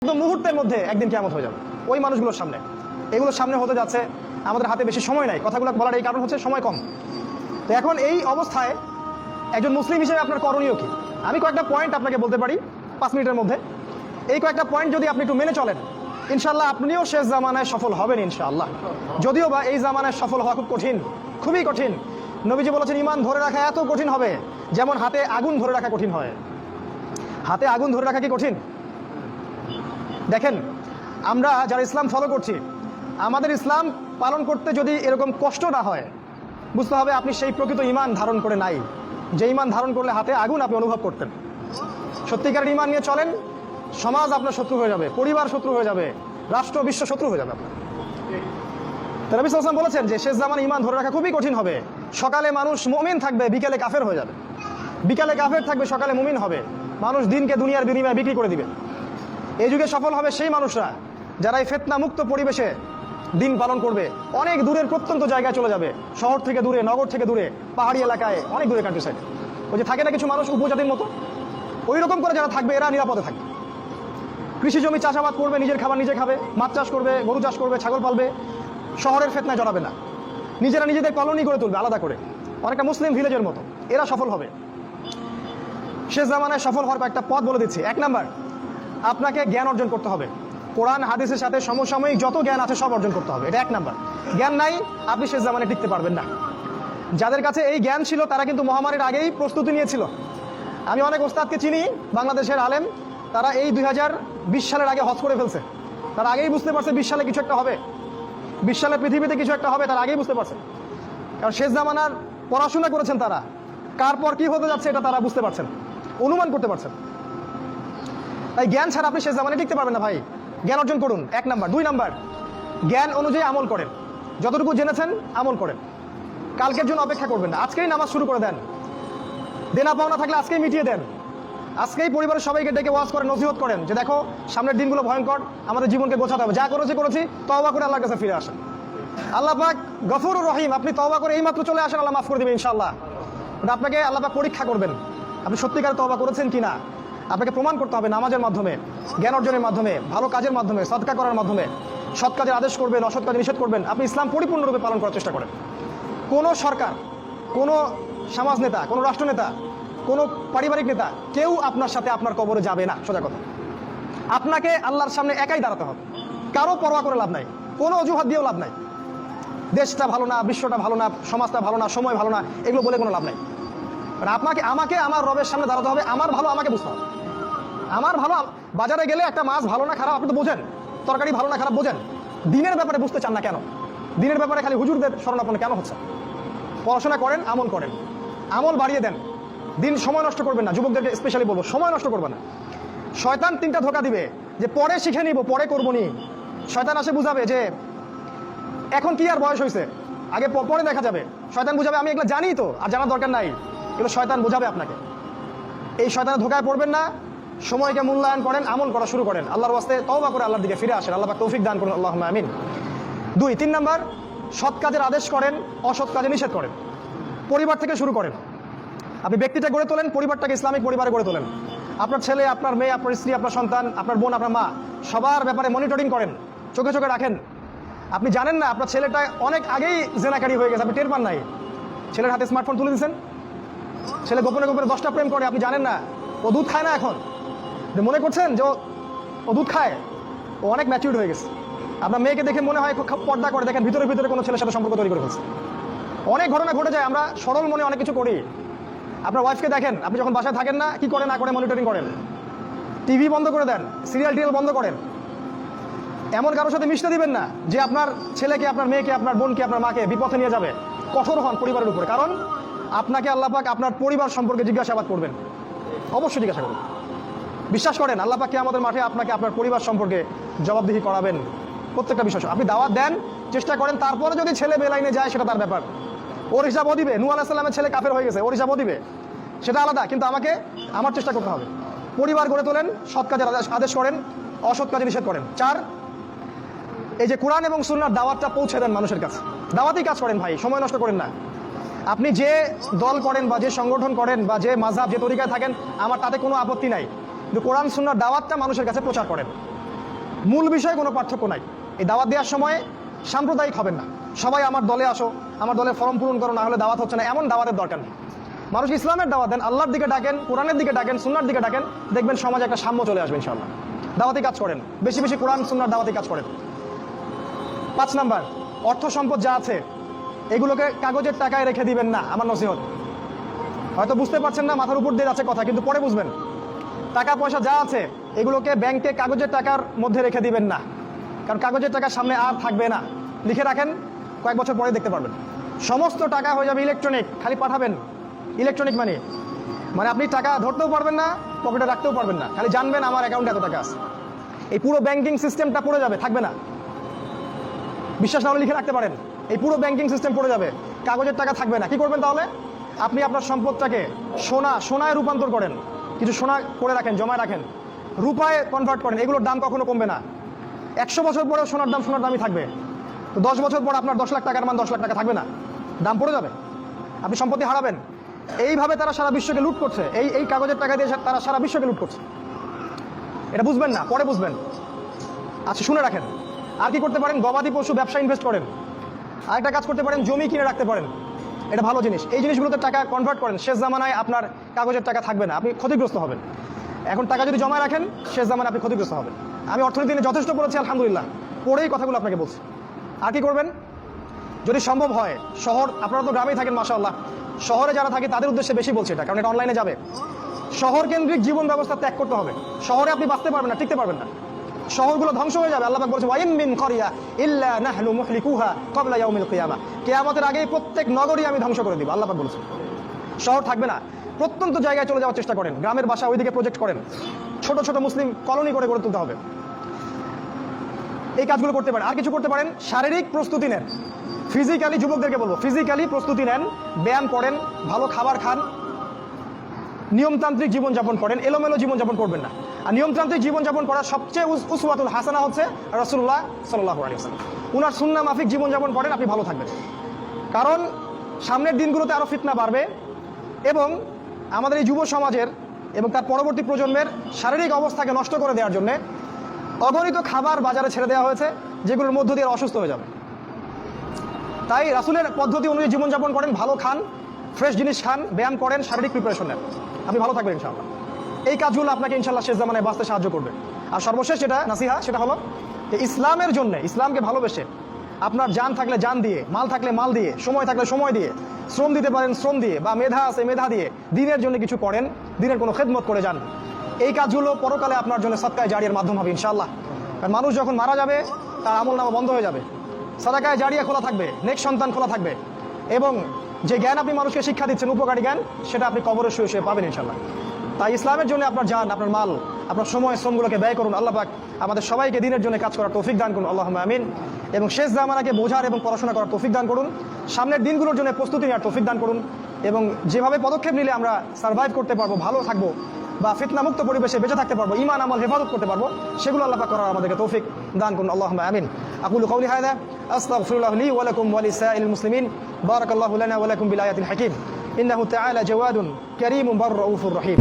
একদম মুহূর্তের মধ্যে একদিন কিয়ামত হয়ে যাবে ওই মানুষগুলোর সামনে। এগুলোর সামনে হতে যাচ্ছে, আমাদের হাতে বেশি সময় নাই। কথাগুলো বলার এই কারণ হচ্ছে সময় কম। তো এখন এই অবস্থায় একজন মুসলিম হিসেবে আপনার করণীয় কি? আমি কয়েকটা পয়েন্ট আপনাকে বলতে পারি 5 মিনিটের মধ্যে। এই কয়েকটা পয়েন্ট যদি আপনি একটু মেনে চলেন, ইনশাআল্লাহ আপনিও শেষ জামানায় সফল হবেন ইনশাআল্লাহ। যদিও বা এই জামানায় সফল হওয়া খুব কঠিন, খুবই কঠিন। নবীজি বলেছেন ঈমান ধরে রাখা এত কঠিন হবে যেমন হাতে আগুন ধরে রাখা কঠিন হয়। হাতে আগুন ধরে রাখা কি কঠিন? দেখেন, আমরা যারা ইসলাম ফলো করছি, আমাদের ইসলাম পালন করতে যদি এরকম কষ্ট না হয়, বুঝতে হবে আপনি সেই প্রকৃত ঈমান ধারণ করে নাই, যে ঈমান ধারণ করলে হাতে আগুন আপনি অনুভব করতেন। সত্যিকারের ঈমান নিয়ে চলেন, সমাজ আপনার শত্রু হয়ে যাবে, পরিবার শত্রু হয়ে যাবে, রাষ্ট্র বিশ্ব শত্রু হয়ে যাবে আপনার। তো নবী সাল্লাল্লাহু আলাইহি ওয়াসাল্লাম বলেছেন যে শেষ জামানে ঈমান ধরে রাখা খুবই কঠিন হবে। সকালে মানুষ মুমিন থাকবে, বিকেলে কাফের হয়ে যাবে। বিকালে কাফের থাকবে, সকালে মুমিন হবে। মানুষ দিনকে দুনিয়ার বিনিময়ে বিক্রি করে দিবে। এই যুগে সফল হবে সেই মানুষরা যারা এই ফিতনা মুক্ত পরিবেশে দিন পালন করবে। অনেক দূরের প্রত্যন্ত জায়গায় চলে যাবে, শহর থেকে দূরে, নগর থেকে দূরে, পাহাড়ি এলাকায়, অনেক দূরে কান্ট্রি সাইডে। ওই যে থাকে না কিছু মানুষ উপজাতির মতো, ওই রকম করে যারা থাকবে এরা নিরাপদে থাকবে। কৃষি জমি চাষাবাদ করবে, নিজের খাবার নিজে খাবে, মাছ চাষ করবে, গরু চাষ করবে, ছাগল পালবে, শহরের ফিতনায় জড়াবে না। নিজেরা নিজেদের কলোনি করে তুলবে আলাদা করে, অনেকটা মুসলিম ভিলেজের মতো। এরা সফল হবে। শেষ জামানায় সফল হওয়ার একটা পথ বলে দিচ্ছি। 1 নাম্বার, আপনাকে জ্ঞান অর্জন করতে হবে। কোরআন হাদিসের সাথে সমসাময়িক যত জ্ঞান আছে সব অর্জন করতে হবে। এটা 1 নাম্বার। জ্ঞান নাই, আপনি শেষ জামানায় টিকতে পারবেন না। যাদের কাছে এই জ্ঞান ছিল তারা কিন্তু মহামারীর আগেই প্রস্তুতি নিয়েছিল। আমি অনেক ওস্তাদকে চিনি, বাংলাদেশের আলেম, তারা এই 2020 সালের আগে হজ করে ফেলছে। তারা আগেই বুঝতে পারছে 20 সালে কিছু একটা হবে, 20 সালে পৃথিবীতে কিছু একটা হবে, তারা আগেই বুঝতে পারছে। কারণ শেষ জামানার পড়াশোনা করেছেন তারা, কার পর কি হতে যাচ্ছে এটা তারা বুঝতে পারছেন, অনুমান করতে পারছেন। তাই জ্ঞান ছাড়া আপনি শেষ জামানায় টিকতে পারবেন না ভাই। জ্ঞান অর্জন করুন, 1 নাম্বার। 2 নাম্বার, জ্ঞান অনুযায়ী আমল করেন। যতটুকু জেনেছেন আমল করেন। কালকের জন্য অপেক্ষা করবেন না, আজকেই নামাজ শুরু করে দেন। দেনা পাওনা থাকলে আজকেই মিটিয়ে দেন। আজকেই পরিবারের সবাইকে ডেকে ওয়াজ করেন, নসিহত করেন যে দেখো সামনের দিনগুলো ভয়ঙ্কর, আমাদের জীবনকে গোছাতে হবে। যা করেছি তওবা করে আল্লাহর কাছে ফিরে আসেন। আল্লাহ পাক গফুরুর রহিম, আপনি তওবা করে এইমাত্র চলে আসেন, আল্লাহ মাফ করে দেবেন ইনশাআল্লাহ। আপনাকে আল্লাহ পাক পরীক্ষা করবেন আপনি সত্যিকার তওবা করেছেন কিনা। আপনাকে প্রমাণ করতে হবে নামাজের মাধ্যমে, জ্ঞান অর্জনের মাধ্যমে, ভালো কাজের মাধ্যমে, সদকা করার মাধ্যমে। সৎ কাজের আদেশ করবেন, অসৎ কাজে নিষেধ করবেন। আপনি ইসলাম পরিপূর্ণরূপে পালন করার চেষ্টা করেন। কোনো সরকার, কোনো সমাজ নেতা, কোনো রাষ্ট্রনেতা, কোনো পারিবারিক নেতা, কেউ আপনার সাথে আপনার কবরে যাবে না। সোজা কথা, আপনাকে আল্লাহর সামনে একাই দাঁড়াতে হবে। কারো পরোয়া করে লাভ নাই, কোনো অজুহাত দিয়েও লাভ নাই। দেশটা ভালো না, বিশ্বটা ভালো না, সমাজটা ভালো না, সময় ভালো না, এগুলো বলে কোনো লাভ নাই। আমাকে আমার রবের সামনে দাঁড়াতে হবে। আমার ভালো আমাকে বুঝতে হবে। আমার ভালো, বাজারে গেলে একটা মাছ ভালো না খারাপ আপনি তো বোঝেন, তরকারি ভালো না খারাপ বোঝেন। দিনের ব্যাপারে বুঝতে চান না কেন? দিনের ব্যাপারে খালি হুজুরদের শরণাপন্ন কেন হচ্ছে? পড়াশোনা করেন, আমল করেন, আমল বাড়িয়ে দেন। দিন সময় নষ্ট করবেন না। যুবকদেরকে স্পেশালি বলবো, সময় নষ্ট করবেন না। শয়তান 3টা ধোঁকা দিবে যে পরে শিখে নিব, পরে করবো নি। শয়তান আসে বুঝাবে যে এখন কি আর বয়স হয়েছে, আগে পরে দেখা যাবে। শয়তান বুঝাবে আমি এগুলো জানি তো, আর জানার দরকার নাই। এগুলো শয়তান বোঝাবে আপনাকে। এই শয়তানের ধোঁকায় পড়বেন না। সময়কে মূল্যায়ন করেন, আমল করা শুরু করেন। আল্লাহর ওয়াস্তে তওবা করে আল্লাহর দিকে ফিরে আসেন। আল্লাহ পাক তৌফিক দান করুন, আল্লাহুম্মা আমিন। 3 নাম্বার, সৎ কাজের আদেশ করেন, অসৎ কাজে নিষেধ করেন। পরিবার থেকে শুরু করেন। আপনি ব্যক্তিটা গড়ে তোলেন, পরিবারটাকে ইসলামিক পরিবারে গড়ে তোলেন। আপনার ছেলে, আপনার মেয়ে, আপনার স্ত্রী, আপনার সন্তান, আপনার বোন, আপনার মা, সবার ব্যাপারে মনিটরিং করেন, চোখে চোখে রাখেন। আপনি জানেন না আপনার ছেলেটা অনেক আগেই জেনাকারী হয়ে গেছে, আপনি টের পান নাই। ছেলের হাতে স্মার্টফোন তুলে দিয়েছেন, ছেলে গোপনে গোপনে 10টা প্রেম করে, আপনি জানেন না। ও দুধ খায় না এখন, মনে করছেন যে ও দুধ খায়, ও অনেক ম্যাচিউরড হয়ে গেছে। আপনার মেয়েকে দেখে মনে হয় খুব পর্দা করে, দেখেন ভিতরে ভিতরে কোনো ছেলের সাথে সম্পর্ক তৈরি করে ফেলছে। অনেক ঘটনা ঘটে যায়, আমরা সরল মনে অনেক কিছু করি। আপনার ওয়াইফকে দেখেন, আপনি যখন বাসায় থাকেন না, কি করে না করে মনিটরিং করেন। টিভি বন্ধ করে দেন, সিরিয়াল টিরিয়াল বন্ধ করেন। এমন কারোর সাথে মিশতে দিবেন না যে আপনার ছেলেকে, আপনার মেয়েকে, আপনার বোনকে, আপনার মাকে বিপথে নিয়ে যাবে। কঠোর হন পরিবারের উপরে, কারণ আপনাকে আল্লাহ পাক আপনার পরিবার সম্পর্কে জিজ্ঞাসাবাদ করবেন। অবশ্যই জিজ্ঞাসা করবেন। বিশ্বাস করেন আল্লাহ পাক কিয়ামতের মাঠে আপনাকে আপনার পরিবার সম্পর্কে জবাবদিহি করাবেন। প্রত্যেকটা বিষয় আপনি দাওয়াত দেন, চেষ্টা করেন, তারপরে যদি ছেলে বেলাইনে যায় সেটা তার ব্যাপার, ওর হিসাবও দিবে। নূহ আলাইহিস সালামের ছেলে কাফের হয়ে গেছে, ওর হিসাবও দিবে, সেটা আলাদা। কিন্তু আমাকে আমার চেষ্টা করতে হবে। পরিবার গড়ে তোলেন, সৎ কাজের আদেশ করেন, অসৎ কাজে নিষেধ করেন। 4, এই যে কোরআন এবং সুন্নাহর দাওয়াতটা পৌঁছে দেন মানুষের কাছে। দাওয়াতেই কাজ করেন ভাই, সময় নষ্ট করেন না। আপনি যে দল করেন বা যে সংগঠন করেন বা যে মাযহাব, যে তরিকায় থাকেন, আমার তাতে কোনো আপত্তি নাই, কিন্তু কোরআন সুন্নাহর দাওয়াতটা মানুষের কাছে প্রচার করেন। মূল বিষয়ে কোনো পার্থক্য নাই। এই দাওয়াত দেওয়ার সময় সাম্প্রদায়িক হবেন না, সবাই আমার দলে আসো, আমার দলের ফর্ম পূরণ করো, না হলে দাওয়াত হচ্ছে না, এমন দাওয়াতের দরকার নেই। মানুষ ইসলামের দাওয়াত দেন, আল্লাহর দিকে ডাকেন, কোরআনের দিকে ডাকেন, সুন্নার দিকে ডাকেন, দেখবেন সমাজে একটা সাম্য চলে আসবে ইনশাআল্লাহ। দাওয়াতি কাজ করেন, বেশি বেশি কোরআন সুন্নার দাওয়াতি কাজ করেন। 5 নাম্বার, অর্থ সম্পদ যা আছে এগুলোকে কাগজের টাকায় রেখে দিবেন না। আমার নসিহত, হয়তো বুঝতে পারছেন না, মাথার উপর দিয়ে যাচ্ছে কথা, কিন্তু পরে বুঝবেন। টাকা পয়সা যা আছে এগুলোকে ব্যাংকে কাগজের টাকার মধ্যে রেখে দিবেন না, কারণ কাগজের টাকা সামনে আর থাকবে না। লিখে রাখেন, কয়েক বছর পরে দেখতে পারবেন সমস্ত টাকা হয়ে যাবে ইলেকট্রনিক, খালি পাঠাবেন। ইলেকট্রনিক মানে আপনি টাকা ধরতেও পারবেন না, পকেটে রাখতেও পারবেন না, খালি জানবেন আমার অ্যাকাউন্টে এত টাকা আছে। এই পুরো ব্যাংকিং সিস্টেমটা পড়ে যাবে, থাকবে না। বিশ্বাস না হলে লিখে রাখতে পারেন, এই পুরো ব্যাংকিং সিস্টেম পড়ে যাবে, কাগজের টাকা থাকবে না। কি করবেন তাহলে? আপনি আপনার সম্পদটাকে সোনায় রূপান্তর করেন, কিছু সোনা করে রাখেন, জমায় রাখেন, রূপায় কনভার্ট করেন। এগুলোর দাম কখনো কমবে না। 100 বছর পরে সোনার দামই থাকবে। তো 10 বছর পর আপনার 10 লাখ টাকার মান 10 লাখ টাকা থাকবে না, দাম পড়ে যাবে, আপনি সম্পত্তি হারাবেন। এইভাবে তারা সারা বিশ্বকে লুট করছে, এই কাগজের টাকা দিয়ে তারা সারা বিশ্বকে লুট করছে। এটা বুঝবেন না, পরে বুঝবেন। আচ্ছা, শুনে রাখেন। আর কি করতে পারেন? গবাদি পশু ব্যবসা ইনভেস্ট করেন। আরেকটা কাজ করতে পারেন, জমি কিনে রাখতে পারেন, এটা ভালো জিনিস। এই জিনিসগুলোতে টাকা কনভার্ট করেন। শেষ জামানায় আপনার কাগজের টাকা থাকবে না, আপনি ক্ষতিগ্রস্ত হবেন। এখন টাকা যদি জমায় রাখেন, শেষ জামানায় আপনি ক্ষতিগ্রস্ত হবেন। আমি অর্থনীতি নিয়ে যথেষ্ট পড়েছি আলহামদুলিল্লাহ, পড়েই কথাগুলো আপনাকে বলছি। আর কি করবেন? যদি সম্ভব হয়, শহর, আপনারা তো গ্রামেই থাকেন মাশাআল্লাহ, শহরে যারা থাকে তাদের উদ্দেশ্যে বেশি বলছি এটা, কারণ এটা অনলাইনে যাবে। শহর কেন্দ্রিক জীবন ব্যবস্থা ত্যাগ করতে হবে। শহরে আপনি বাঁচতে পারবেন না, টিকতে পারবেন না, শহরগুলো ধ্বংস হয়ে যাবে। আল্লাহ পাক বলেছেন, ওয়া ইন মিন ক্বরিয়া ইল্লা নাহনু মুহলিকুহা ক্বাবলা ইয়াউমিল কিয়ামা, কিয়ামতের আগেই প্রত্যেক নগরী আমি ধ্বংস করে দিব, আল্লাহ পাক বলেছেন। শহর থাকবে না, প্রত্যন্ত জায়গায় চলে যাওয়ার চেষ্টা করেন, গ্রামের বাসা ওইদিকে প্রজেক্ট করেন, ছোট ছোট মুসলিম কলোনি করে গড়ে তুলতে হবে। এই কাজগুলো করতে পারেন। আর কিছু করতে পারেন, শারীরিক প্রস্তুতি নেন। ফিজিক্যালি, যুবকদেরকে বলবো, ফিজিক্যালি প্রস্তুতি নেন, ব্যায়াম করেন, ভালো খাবার খান, নিয়মতান্ত্রিক জীবনযাপন করেন, এলোমেলো জীবনযাপন করবেন না। আর নিয়মতান্ত্রিক জীবনযাপন করার সবচেয়ে উসওয়াতুল হাসানা হচ্ছে রাসূলুল্লাহ সাল্লাল্লাহু আলাইহি ওয়াসাল্লাম। উনার সুন্নাহ মাফিক জীবনযাপন করেন, আপনি ভালো থাকবেন। কারণ সামনের দিনগুলোতে আরও ফিতনা বাড়বে, এবং আমাদের এই যুব সমাজের এবং তার পরবর্তী প্রজন্মের শারীরিক অবস্থাকে নষ্ট করে দেওয়ার জন্য অগণিত খাবার বাজারে ছেড়ে দেওয়া হয়েছে, যেগুলোর মধ্য দিয়ে অসুস্থ হয়ে যাবে। তাই রাসূলের পদ্ধতি অনুযায়ী জীবনযাপন করেন, ভালো খান, ফ্রেশ জিনিস খান, ব্যায়াম করেন, শারীরিক প্রিপারেশন নেন, আপনি ভালো থাকবেন ইনশাআল্লাহ। এই কাজগুলো আপনাকে ইনশাআল্লাহ শেষ জামানায় বাঁচতে সাহায্য করবে। আর সর্বশেষ যেটা নাসিহা, সেটা হলো যে ইসলামের জন্য, ইসলামকে ভালোবেসে, আপনার জান থাকলে জান দিয়ে, মাল থাকলে মাল দিয়ে, সময় থাকলে সময় দিয়ে, শ্রম দিতে পারেন শ্রম দিয়ে, বা মেধা আছে মেধা দিয়ে দিনের জন্য কিছু করেন, দিনের কোনো খেদমত করে যান। এই কাজগুলো পরকালে আপনার জন্য সাদকায়ে জারিয়ার মাধ্যম হবে ইনশাআল্লাহ। কারণ মানুষ যখন মারা যাবে, তার আমলনামা বন্ধ হয়ে যাবে, সাদাকায়ে জারিয়া খোলা থাকবে, নেক সন্তান খোলা থাকবে, এবং যে জ্ঞান আপনি মানুষকে শিক্ষা দিচ্ছেন, উপকারী জ্ঞান, সেটা আপনি কবরে শুয়ে শুয়ে পাবেন ইনশাআল্লাহ। তাই ইসলামের জন্য আপনার জান, আপনার মাল, আপনার সময়, শ্রমগুলোকে ব্যয় করুন। আল্লাহ পাক আমাদের সবাইকে দিনের জন্য কাজ করার তৌফিক দান করুন, আল্লাহুম্মা আমিন। এবং শেষ জামানাকে বোঝার এবং পড়াশোনা করার তৌফিক দান করুন। সামনের দিনগুলোর জন্য প্রস্তুতি নেওয়ার তৌফিক দান করুন, এবং যেভাবে পদক্ষেপ নিলে আমরা সার্ভাইভ করতে পারবো, ভালো থাকবো, বা ফিতনামুক্ত পরিবেশে বেঁচে থাকতে পারবো, ঈমান আমল হেফাজত করতে পারবো, সেগুলো আল্লাহ পাক করার আমাদেরকে তৌফিক দান করুন, আল্লাহুম্মা আমিন। আকুলু কাউলি হাযা আস্তাগফিরুল্লাহ লি ওয়া লাকুম ওয়া লিসাইরিল মুসলিমিন। বারাকাল্লাহু লানা ওয়া লাকুম বিল আয়াতিল হাকীম। ইন্নাহু তাআলা জাওয়াদুন কারীমুন বাররাউফুর রহিম।